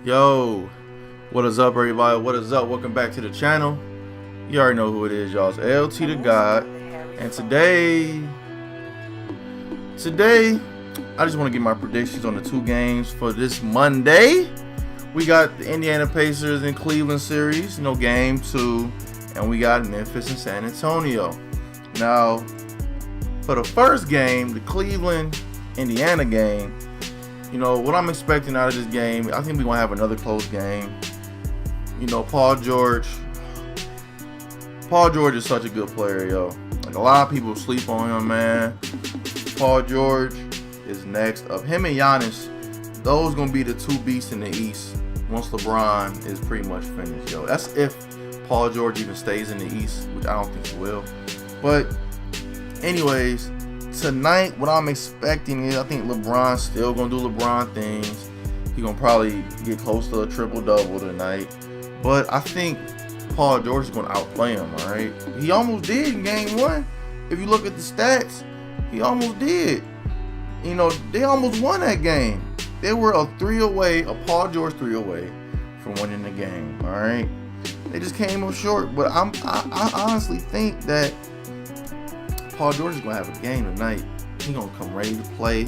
Yo, what is up, everybody? What is up? Welcome back to the channel. You already know who it is, y'all. It's LT DA GAWD, and today I just want to get my predictions on the two games for this Monday. We got the Indiana Pacers and Cleveland series, game 2, and we got Memphis and San Antonio. Now, for the first game, the Cleveland-Indiana game, what I'm expecting out of this game, I think we're going to have another close game. Paul George is such a good player, yo. Like, a lot of people sleep on him, man. Paul George is next up. Him and Giannis, those going to be the two beasts in the East once LeBron is pretty much finished, yo. That's if Paul George even stays in the East, which I don't think he will. But anyways, tonight, what I'm expecting is I think LeBron's still going to do LeBron things. He's going to probably get close to a triple-double tonight. But I think Paul George is going to outplay him, all right? He almost did in game 1. If you look at the stats, he almost did. They almost won that game. They were a Paul George 3 away from winning the game, all right? They just came up short. But I honestly think that Paul George is going to have a game tonight. He's going to come ready to play.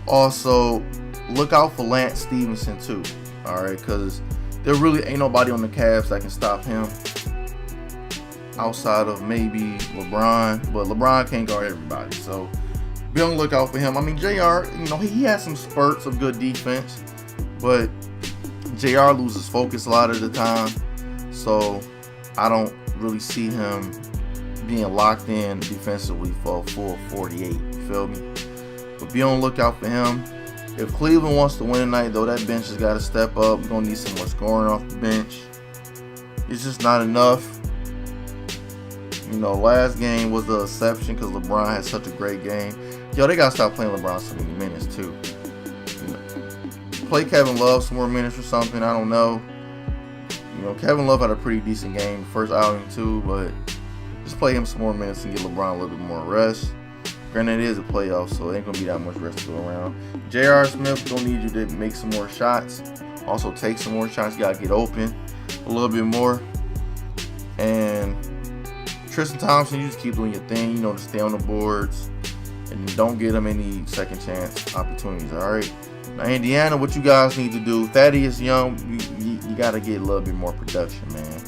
Also, look out for Lance Stevenson too. Alright, because there really ain't nobody on the Cavs that can stop him outside of maybe LeBron. But LeBron can't guard everybody. So be on the lookout for him. I mean, JR, he has some spurts of good defense. But JR loses focus a lot of the time. So I don't really see him being locked in defensively for a full 48, you feel me? But be on the lookout for him. If Cleveland wants to win tonight, though, that bench has got to step up. We're going to need some more scoring off the bench. It's just not enough. Last game was the exception because LeBron had such a great game. Yo, they got to stop playing LeBron so many minutes, too. Play Kevin Love some more minutes or something, I don't know. Kevin Love had a pretty decent game first outing, too, but just play him some more minutes and get LeBron a little bit more rest. Granted, it is a playoff, so it ain't going to be that much rest to go around. J.R. Smith, going to need you to make some more shots. Also, take some more shots. You got to get open a little bit more. And Tristan Thompson, you just keep doing your thing, to stay on the boards. And don't get them any second chance opportunities, all right? Now, Indiana, what you guys need to do, Thaddeus Young, you got to get a little bit more production, man.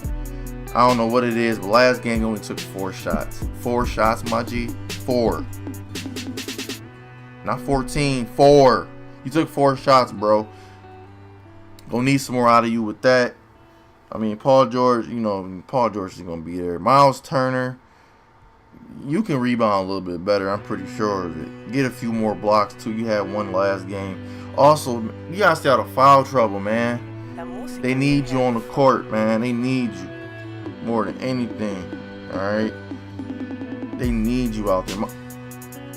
I don't know what it is, but last game you only took 4 shots. 4 shots, my G. 4. Not 14. 4. You took 4 shots, bro. Gonna need some more out of you with that. I mean, Paul George, Paul George is gonna be there. Miles Turner, you can rebound a little bit better. I'm pretty sure of it. Get a few more blocks too. You had one last game. Also, you gotta stay out of foul trouble, man. They need you on the court, man. They need you more than anything. All right, they need you out there.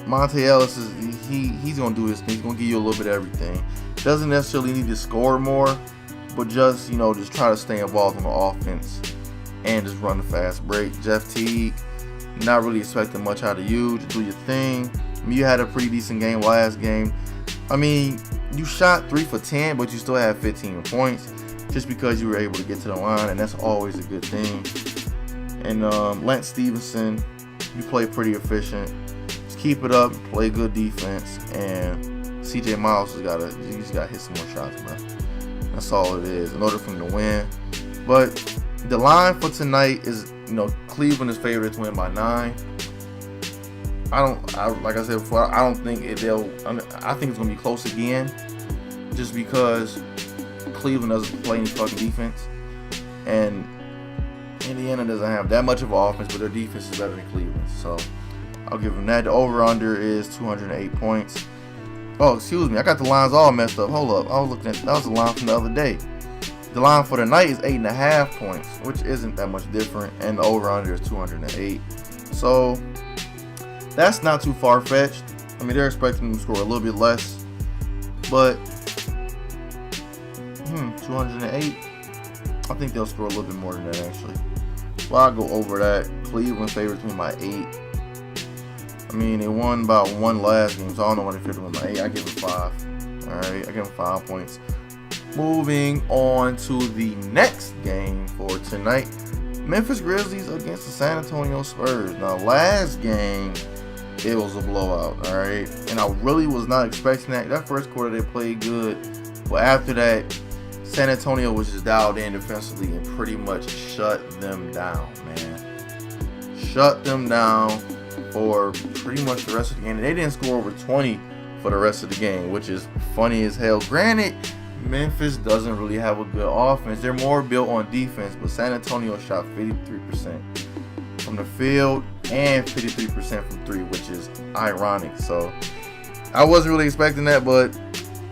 Monte Ellis he's gonna do his thing. He's gonna give you a little bit of everything. Doesn't necessarily need to score more, but just just try to stay involved in the offense and just run the fast break. Jeff Teague, not really expecting much out of you. Just do your thing. I mean, you had a pretty decent game last game. I mean, you shot 3 for 10, but you still had 15 points. Just because you were able to get to the line, and that's always a good thing. And Lance Stevenson, you play pretty efficient. Just keep it up, play good defense, and CJ Miles just gotta hit some more shots, bro. That's all it is in order for him to win. But the line for tonight is, Cleveland is favored to win by 9. Like I said before, I don't think I think it's gonna be close again, just because Cleveland doesn't play any fucking defense, and Indiana doesn't have that much of an offense, but their defense is better than Cleveland. So I'll give them that. The over/under is 208 points. Oh, excuse me, I got the lines all messed up. Hold up, I was looking at that was the line from the other day. The line for the night is 8.5 points, which isn't that much different, and the over/under is 208. So that's not too far-fetched. I mean, they're expecting them to score a little bit less, but 208. I think they'll score a little bit more than that, actually. Well, I'll go over that. Cleveland favorites me by 8. I mean, they won by 1 last game, so I don't know why they favored them by 8. I give them 5. All right, I give them 5 points. moving on to the next game for tonight. Memphis Grizzlies against the San Antonio Spurs. Now, last game, it was a blowout, all right? And I really was not expecting that. That first quarter, they played good. But after that, San Antonio was just dialed in defensively and pretty much shut them down, man. Shut them down for pretty much the rest of the game. And they didn't score over 20 for the rest of the game, which is funny as hell. Granted, Memphis doesn't really have a good offense. They're more built on defense, but San Antonio shot 53% from the field and 53% from three, which is ironic. So I wasn't really expecting that, but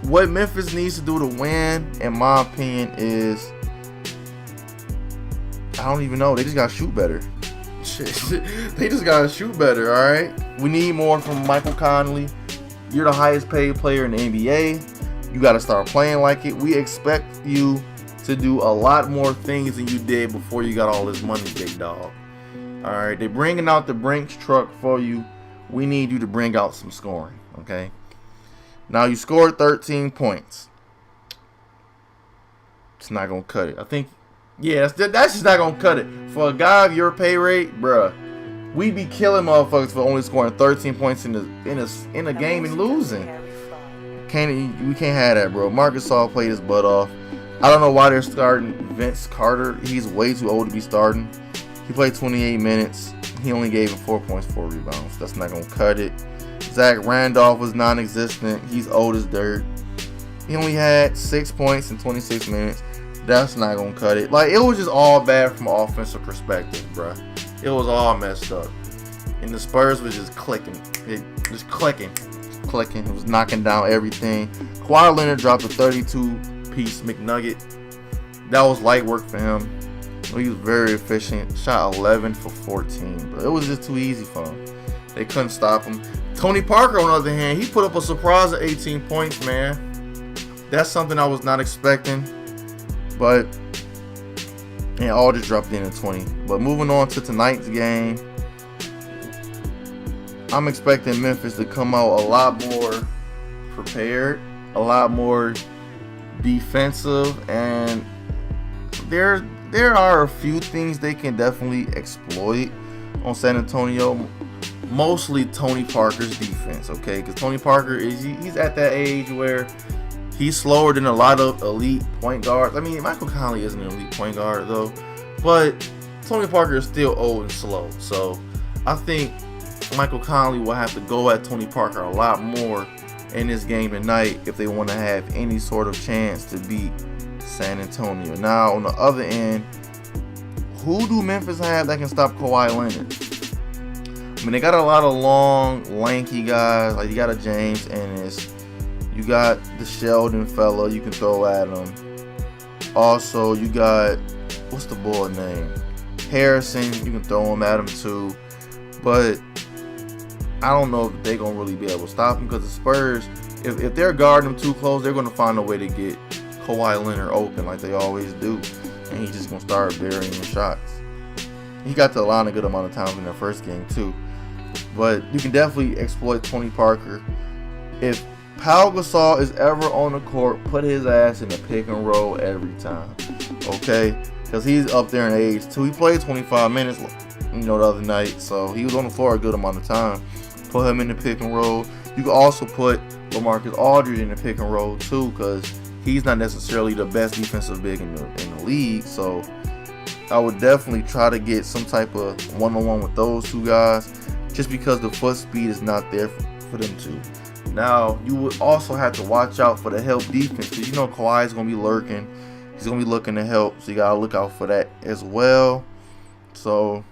what Memphis needs to do to win, in my opinion, is I don't even know. They just gotta shoot better. They just gotta shoot better, all right? We need more from Michael Conley. You're the highest paid player in the NBA. You gotta start playing like it. We expect you to do a lot more things than you did before you got all this money, big dog. All right, they're bringing out the Brinks truck for you. We need you to bring out some scoring, okay? Now, you scored 13 points. It's not going to cut it. I think, yeah, that's just not going to cut it. For a guy of your pay rate, bruh, we be killing motherfuckers for only scoring 13 points in a game and losing. We can't have that, bro. Marcus Gasol played his butt off. I don't know why they're starting Vince Carter. He's way too old to be starting. He played 28 minutes. He only gave him 4 points, 4 rebounds. That's not going to cut it. Zach Randolph was non-existent. He's old as dirt. He only had 6 points in 26 minutes. That's not going to cut it. Like, it was just all bad from an offensive perspective, bruh. It was all messed up. And the Spurs was just clicking. It was knocking down everything. Kawhi Leonard dropped a 32-piece McNugget. That was light work for him. He was very efficient. Shot 11 for 14, but it was just too easy for him. They couldn't stop him. Tony Parker, on the other hand, he put up a surprise of 18 points, man. That's something I was not expecting. But, and all just dropped in at 20. But moving on to tonight's game, I'm expecting Memphis to come out a lot more prepared, a lot more defensive, and there are a few things they can definitely exploit on San Antonio. Mostly Tony Parker's defense, okay? Because Tony Parker he's at that age where he's slower than a lot of elite point guards. I mean, Michael Conley isn't an elite point guard though, but Tony Parker is still old and slow. So I think Michael Conley will have to go at Tony Parker a lot more in this game tonight if they want to have any sort of chance to beat San Antonio. Now, on the other end, who do Memphis have that can stop Kawhi Leonard? I mean, they got a lot of long, lanky guys. Like, you got a James Ennis. You got the Sheldon fella you can throw at him. Also, you got, what's the boy name? Harrison. You can throw him at him too. But I don't know if they're going to really be able to stop him, because the Spurs, if they're guarding him too close, they're going to find a way to get Kawhi Leonard open like they always do. And he's just going to start burying shots. He got to the line a good amount of times in the first game too. But you can definitely exploit Tony Parker. If Pau Gasol is ever on the court, put his ass in the pick and roll every time. Okay? Because he's up there in age too. He played 25 minutes, the other night. So he was on the floor a good amount of time. Put him in the pick and roll. You can also put LaMarcus Aldridge in the pick and roll too, because he's not necessarily the best defensive big in the league. So I would definitely try to get some type of one-on-one with those two guys, just because the foot speed is not there for them to. Now, you would also have to watch out for the help defense, because Kawhi is going to be lurking. He's going to be looking to help, so you got to look out for that as well. So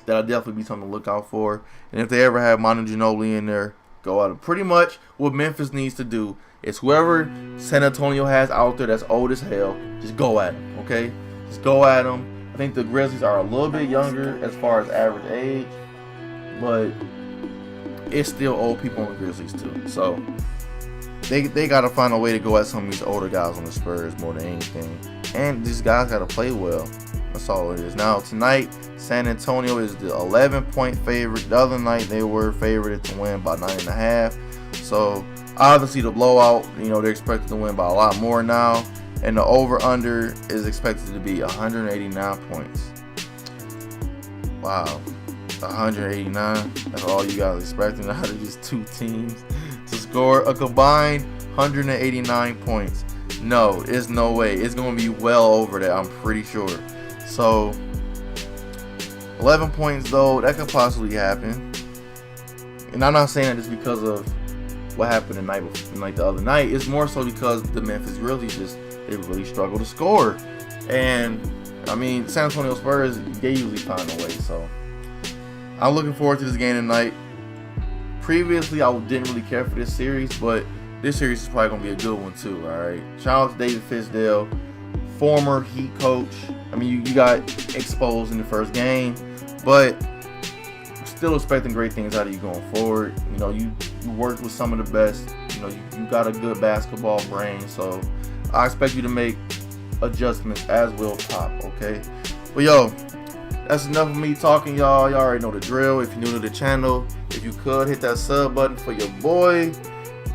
that'll definitely be something to look out for. And if they ever have Manu Ginobili in there, go at him. Pretty much what Memphis needs to do is whoever San Antonio has out there that's old as hell, just go at him, okay? Just go at him. I think the Grizzlies are a little bit younger as far as average age, but it's still old people on the Grizzlies too. So they got to find a way to go at some of these older guys on the Spurs more than anything. And these guys got to play well. That's all it is. Now, tonight, San Antonio is the 11-point favorite. The other night, they were favored to win by 9.5. So, obviously, the blowout, they're expected to win by a lot more now. and the over-under is expected to be 189 points. Wow, 189. That's all you guys expecting out of these two teams to score a combined 189 points. No, there's no way. It's going to be well over that, I'm pretty sure. So 11 points though, that could possibly happen. And I'm not saying that just because of what happened the other night. It's more so because the Memphis Grizzlies they really struggle to score. And I mean, San Antonio Spurs, they usually find a way. So I'm looking forward to this game tonight. Previously, I didn't really care for this series, but this series is probably gonna be a good one too. All right, shout out to David Fisdale, former Heat coach. I mean, you got exposed in the first game, but still expecting great things out of you going forward. You know, you worked with some of the best. You know, you got a good basketball brain, so I expect you to make adjustments as will Pop. Okay, but yo, that's enough of me talking, y'all. Y'all already know the drill. If you're new to the channel, if you could hit that sub button for your boy,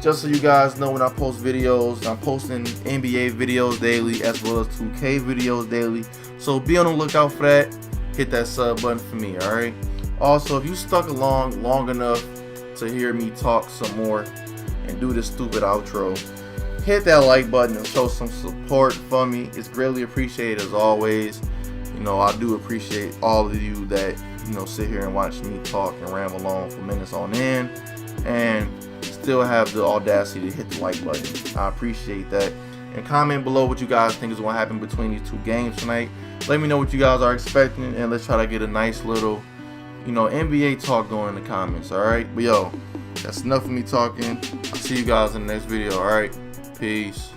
just so you guys know when I post videos. I'm posting NBA videos daily as well as 2K videos daily, so be on the lookout for that. Hit that sub button for me, all right? Also, if you stuck along long enough to hear me talk some more and do this stupid outro, hit that like button and show some support for me. It's greatly appreciated as always. You know, I do appreciate all of you that, you know, sit here and watch me talk and ramble on for minutes on end and still have the audacity to hit the like button. I appreciate that. And comment below what you guys think is going to happen between these two games tonight. Let me know what you guys are expecting, and let's try to get a nice little, you know, NBA talk going in the comments, alright? But yo, that's enough of me talking. I'll see you guys in the next video, alright? Peace.